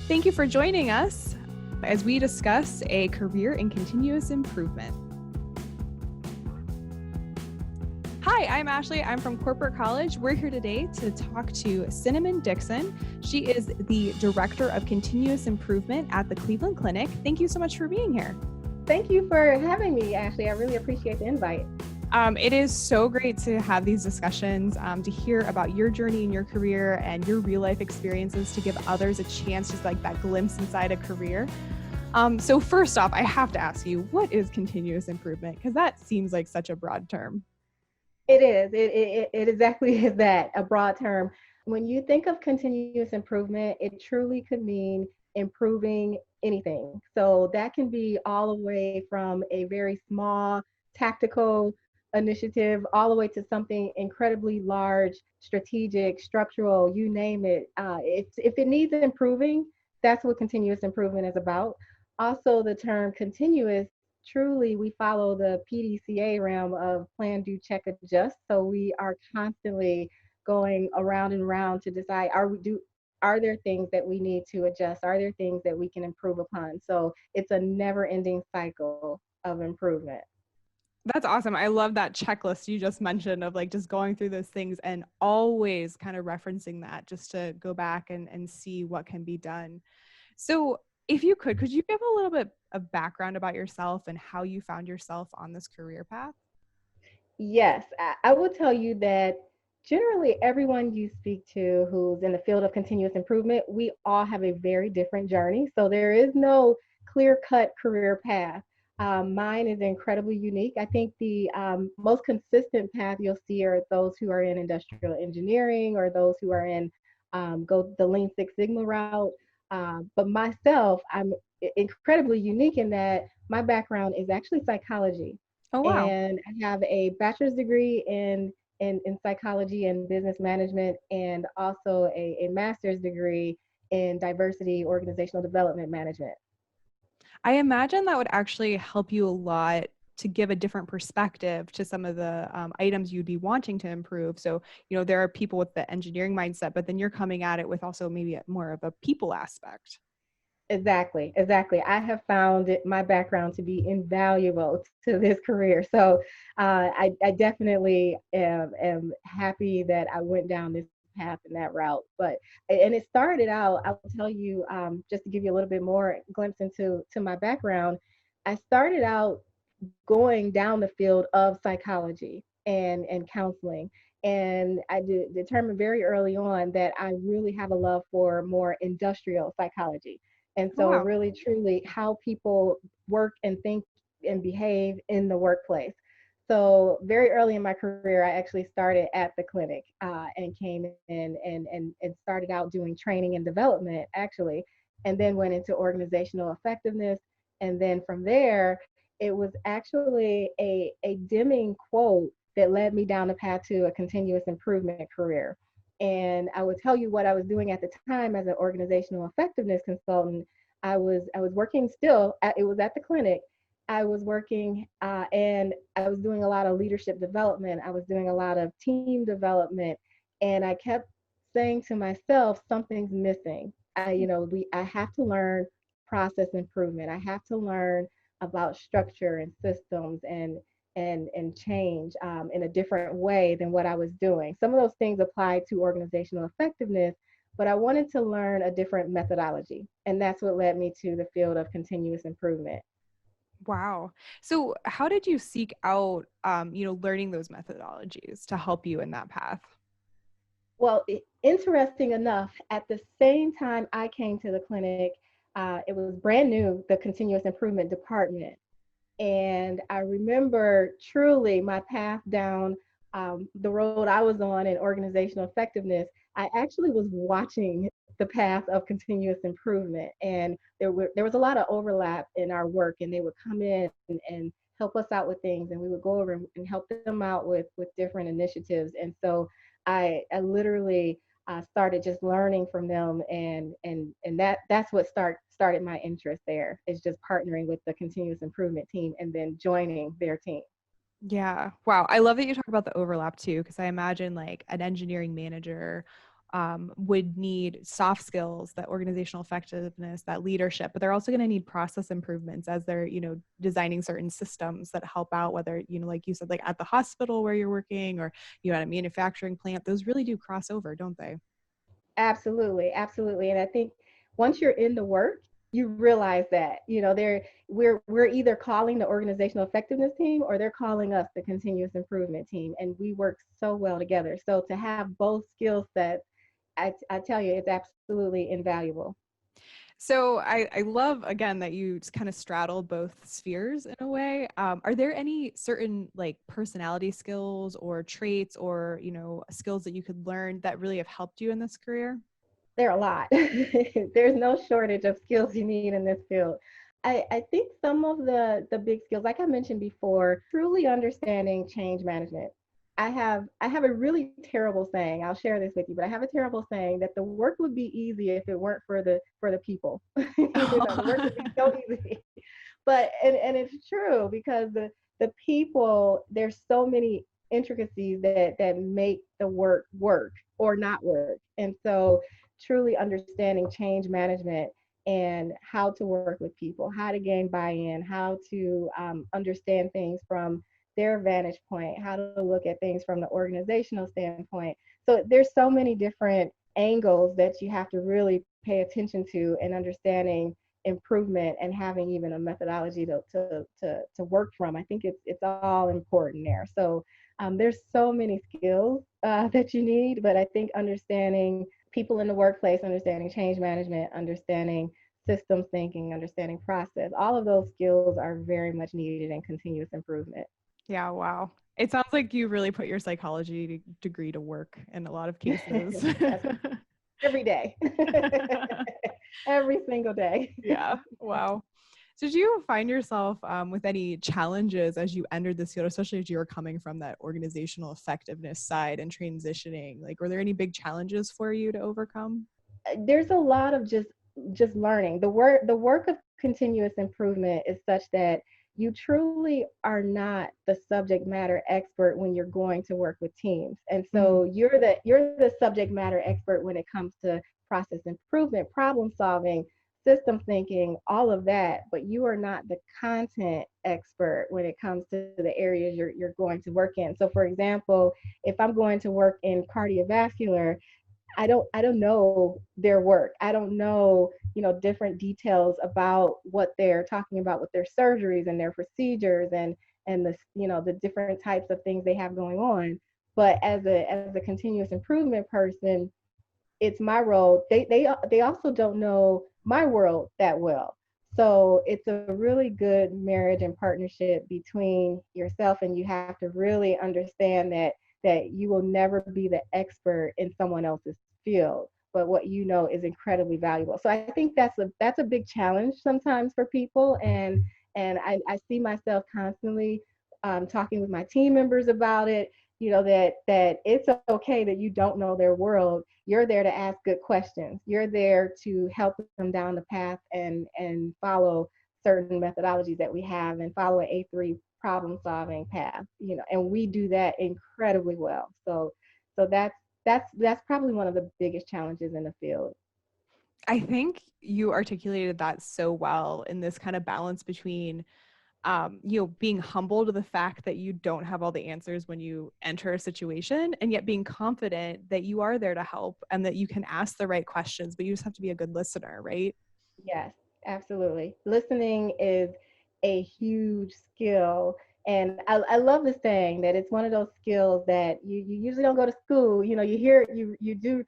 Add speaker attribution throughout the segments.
Speaker 1: Thank you for joining us as we discuss a career in continuous improvement. Hi, I'm Ashley. I'm from Corporate College. We're here today to talk to Cinnamon Dixon. She is the Director of Continuous Improvement at the Cleveland Clinic. Thank you so much for being here.
Speaker 2: Thank you for having me, Ashley. I really appreciate the invite.
Speaker 1: It is so great to have these discussions, to hear about your journey in your career and your real life experiences, to give others a chance, just like that glimpse inside a career. So first off, I have to ask you, what is continuous improvement? Because that seems like such a broad term.
Speaker 2: It is. It exactly is that, a broad term. When you think of continuous improvement, it truly could mean improving anything. So that can be all the way from a very small tactical initiative all the way to something incredibly large, strategic, structural, you name it. If it needs improving, that's what continuous improvement is about. Also, the term continuous, truly we follow the PDCA realm of plan, do, check, adjust. So we are constantly going around and around to decide, are there things that we need to adjust? Are there things that we can improve upon? So it's a never ending cycle of improvement.
Speaker 1: That's awesome. I love that checklist you just mentioned of like just going through those things and always kind of referencing that just to go back and see what can be done. So if you could you give a little bit of background about yourself and how you found yourself on this career path?
Speaker 2: Yes, I will tell you that generally everyone you speak to who's in the field of continuous improvement, we all have a very different journey. So there is no clear cut career path. Mine is incredibly unique. I think the most consistent path you'll see are those who are in industrial engineering or those who are in go the Lean Six Sigma route. But myself, I'm incredibly unique in that my background is actually psychology.
Speaker 1: Oh, wow.
Speaker 2: And I have a bachelor's degree in psychology and business management, and also a master's degree in diversity organizational development management.
Speaker 1: I imagine that would actually help you a lot to give a different perspective to some of the items you'd be wanting to improve. So, there are people with the engineering mindset, but then you're coming at it with also maybe more of a people aspect.
Speaker 2: Exactly, exactly. I have found my background to be invaluable to this career. So I definitely am happy that I went down this path and that route. And it started out, I will tell you, just to give you a little bit more glimpse into my background, I started out going down the field of psychology and counseling. And I determined very early on that I really have a love for more industrial psychology. And
Speaker 1: Oh,
Speaker 2: so,
Speaker 1: wow.
Speaker 2: really, truly, how people work and think and behave in the workplace. So, very early in my career, I actually started at the clinic and came in and started out doing training and development, actually, and then went into organizational effectiveness. And then from there, it was actually a Deming quote that led me down the path to a continuous improvement career. And I would tell you what I was doing at the time as an organizational effectiveness consultant. I was working still. It was at the clinic. I was working and I was doing a lot of leadership development. I was doing a lot of team development, and I kept saying to myself, something's missing. I have to learn process improvement. I have to learn about structure and systems and change in a different way than what I was doing. Some of those things apply to organizational effectiveness, but I wanted to learn a different methodology. And that's what led me to the field of continuous improvement.
Speaker 1: Wow. So how did you seek out, learning those methodologies to help you in that path?
Speaker 2: Well, interesting enough, at the same time I came to the clinic, it was brand new, the continuous improvement department. And I remember truly my path down the road I was on in organizational effectiveness. I actually was watching the path of continuous improvement, and there was a lot of overlap in our work. And they would come in and help us out with things, and we would go over and help them out with different initiatives. And so I literally started just learning from them, and that's what started my interest there, is just partnering with the continuous improvement team and then joining their team.
Speaker 1: Yeah. Wow. I love that you talk about the overlap too, because I imagine like an engineering manager would need soft skills, that organizational effectiveness, that leadership, but they're also going to need process improvements as they're, designing certain systems that help out, whether, like you said, like at the hospital where you're working or at a manufacturing plant. Those really do cross over, don't they?
Speaker 2: Absolutely, absolutely. And I think once you're in the work, you realize that, we're either calling the organizational effectiveness team or they're calling us the continuous improvement team. And we work so well together. So to have both skill sets, I tell you, it's absolutely invaluable.
Speaker 1: So I love, again, that you just kind of straddled both spheres in a way. Are there any certain like personality skills or traits or, skills that you could learn that really have helped you in this career?
Speaker 2: There are a lot. There's no shortage of skills you need in this field. I think some of the big skills, like I mentioned before, truly understanding change management. I have a really terrible saying. I'll share this with you, but I have a terrible saying that the work would be easy if it weren't for the people. The work would be so easy. But and it's true because the people, there's so many intricacies that make the work or not work. And so truly understanding change management and how to work with people, how to gain buy-in, how to understand things from their vantage point, how to look at things from the organizational standpoint. So there's so many different angles that you have to really pay attention to in understanding improvement and having even a methodology to work from. I think it's all important there. So there's so many skills that you need, but I think understanding people in the workplace, understanding change management, understanding systems thinking, understanding process, all of those skills are very much needed in continuous improvement.
Speaker 1: Yeah, wow. It sounds like you really put your psychology degree to work in a lot of cases.
Speaker 2: Every day. Every single day.
Speaker 1: Yeah, wow. So did you find yourself with any challenges as you entered this field, especially as you were coming from that organizational effectiveness side and transitioning? Like, were there any big challenges for you to overcome?
Speaker 2: There's a lot of just learning. The work of continuous improvement is such that you truly are not the subject matter expert when you're going to work with teams. And so you're the subject matter expert when it comes to process improvement, problem solving, system thinking, all of that, but you are not the content expert when it comes to the areas you're going to work in. So for example, if I'm going to work in cardiovascular, I don't know their work. I don't know, different details about what they're talking about with their surgeries and their procedures and the different types of things they have going on. But as a continuous improvement person, it's my role. They also don't know my world that well. So it's a really good marriage and partnership between yourself, and you have to really understand that you will never be the expert in someone else's field, but what you know is incredibly valuable. So I think that's a big challenge sometimes for people, and I see myself constantly talking with my team members about it. That it's okay that you don't know their world. You're there to ask good questions. You're there to help them down the path and follow certain methodologies that we have and follow an A3 problem solving path. And we do that incredibly well. So that's probably one of the biggest challenges in the field.
Speaker 1: I think you articulated that so well in this kind of balance between being humble to the fact that you don't have all the answers when you enter a situation, and yet being confident that you are there to help and that you can ask the right questions, but you just have to be a good listener, right?
Speaker 2: Yes, absolutely. Listening is a huge skill. And I love the saying that it's one of those skills that you usually don't go to school. You hear you do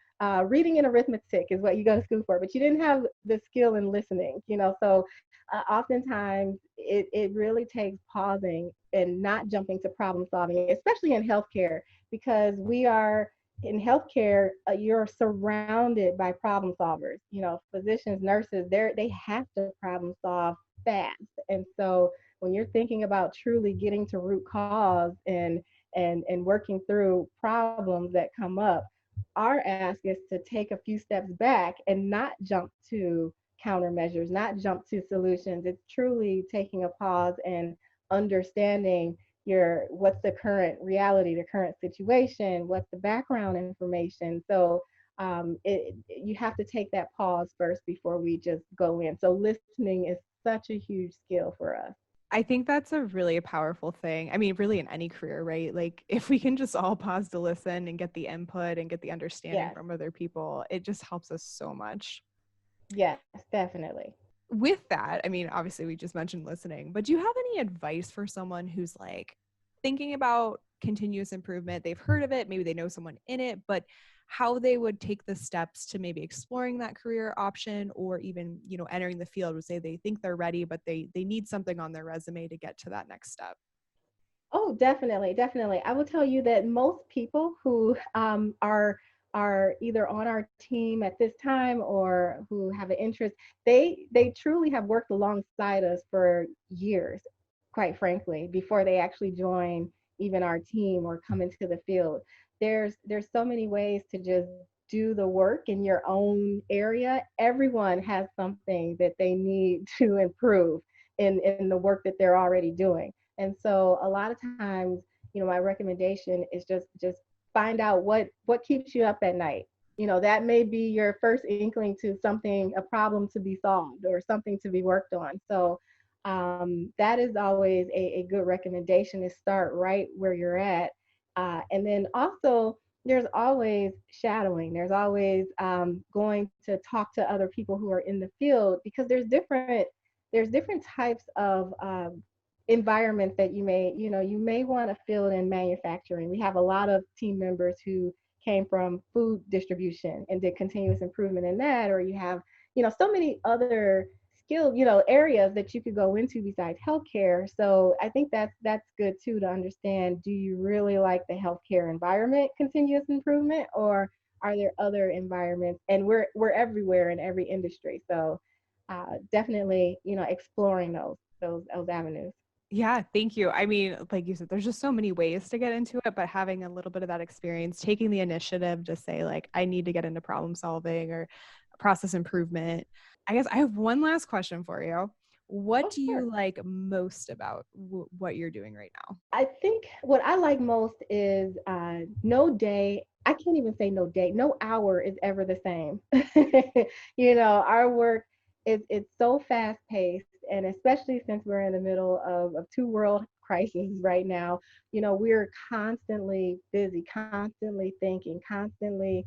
Speaker 2: reading and arithmetic is what you go to school for, but you didn't have the skill in listening. So oftentimes it really takes pausing and not jumping to problem solving, especially in healthcare, because we are in healthcare, you're surrounded by problem solvers. Physicians, nurses, they have to problem solve fast. And so when you're thinking about truly getting to root cause and working through problems that come up, our ask is to take a few steps back and not jump to countermeasures, not jump to solutions. It's truly taking a pause and understanding what's the current reality, the current situation, what's the background information. So you have to take that pause first before we just go in. So listening is such a huge skill for us.
Speaker 1: I think that's a really powerful thing. I mean, really in any career, right? Like if we can just all pause to listen and get the input and get the understanding
Speaker 2: Yes,
Speaker 1: from other people, it just helps us so much.
Speaker 2: yes, definitely.
Speaker 1: With that, I mean, obviously we just mentioned listening, but do you have any advice for someone who's like thinking about continuous improvement? They've heard of it, maybe they know someone in it, but how they would take the steps to maybe exploring that career option or even, entering the field would say they think they're ready, but they need something on their resume to get to that next step.
Speaker 2: Oh, definitely, definitely. I will tell you that most people who are either on our team at this time or who have an interest, they truly have worked alongside us for years, quite frankly, before they actually join even our team or come into the field. There's so many ways to just do the work in your own area. Everyone has something that they need to improve in the work that they're already doing. And so a lot of times, my recommendation is just find out what keeps you up at night. That may be your first inkling to something, a problem to be solved or something to be worked on. So that is always a good recommendation, is start right where you're at. And then also, there's always shadowing. There's always going to talk to other people who are in the field, because there's different types of environments that you may want to fill in manufacturing. We have a lot of team members who came from food distribution and did continuous improvement in that, or you have so many other skill areas that you could go into besides healthcare. So I think that's good too, to understand, do you really like the healthcare environment, continuous improvement, or are there other environments? And we're everywhere in every industry, so definitely exploring those avenues.
Speaker 1: Yeah, thank you. I mean, like you said, there's just so many ways to get into it, but having a little bit of that experience, taking the initiative to say, like, I need to get into problem solving or process improvement. I guess I have one last question for you. What
Speaker 2: Oh,
Speaker 1: do
Speaker 2: sure.
Speaker 1: you like most about what you're doing right now?
Speaker 2: I think what I like most is no day, I can't even say no day, no hour is ever the same. Our work is it's so fast paced, and especially since we're in the middle of two world crises right now, we're constantly busy, constantly thinking, constantly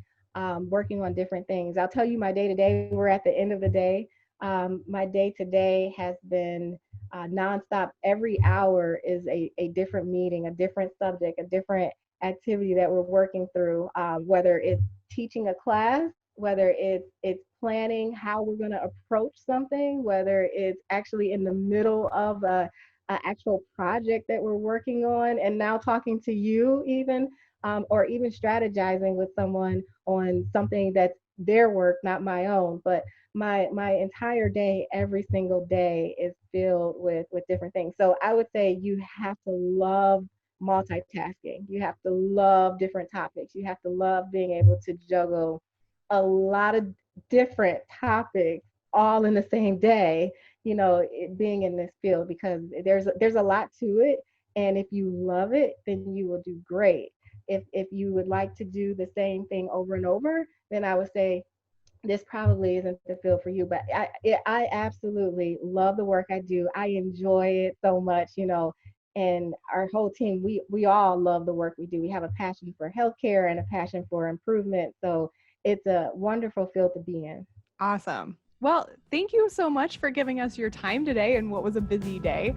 Speaker 2: working on different things. I'll tell you my day to day, we're at the end of the day. My day to day has been nonstop. Every hour is a different meeting, a different subject, a different activity that we're working through, whether it's teaching a class, whether it's planning how we're going to approach something, whether it's actually in the middle of a actual project that we're working on and now talking to you even, or even strategizing with someone on something that's their work, not my own. But my entire day, every single day, is filled with different things. So I would say you have to love multitasking. You have to love different topics. You have to love being able to juggle a lot of different topics all in the same day, being in this field, because there's a lot to it. And if you love it, then you will do great. If you would like to do the same thing over and over, then I would say this probably isn't the field for you. But I absolutely love the work I do. I enjoy it so much, and our whole team, we all love the work we do. We have a passion for healthcare and a passion for improvement. So it's a wonderful field to be in.
Speaker 1: Awesome. Well, thank you so much for giving us your time today and what was a busy day.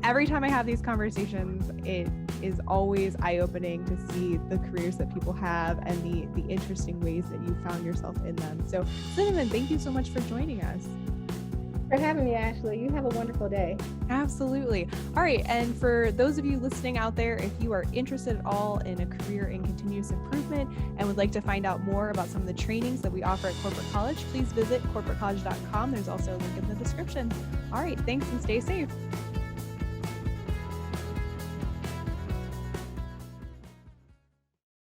Speaker 1: Every time I have these conversations, it is always eye-opening to see the careers that people have and the interesting ways that you found yourself in them. So, Cinnamon, thank you so much for joining us.
Speaker 2: For having me, Ashley. You have a wonderful day.
Speaker 1: Absolutely. All right. And for those of you listening out there, if you are interested at all in a career in continuous improvement and would like to find out more about some of the trainings that we offer at Corporate College, please visit corporatecollege.com. There's also a link in the description. All right. Thanks and stay safe.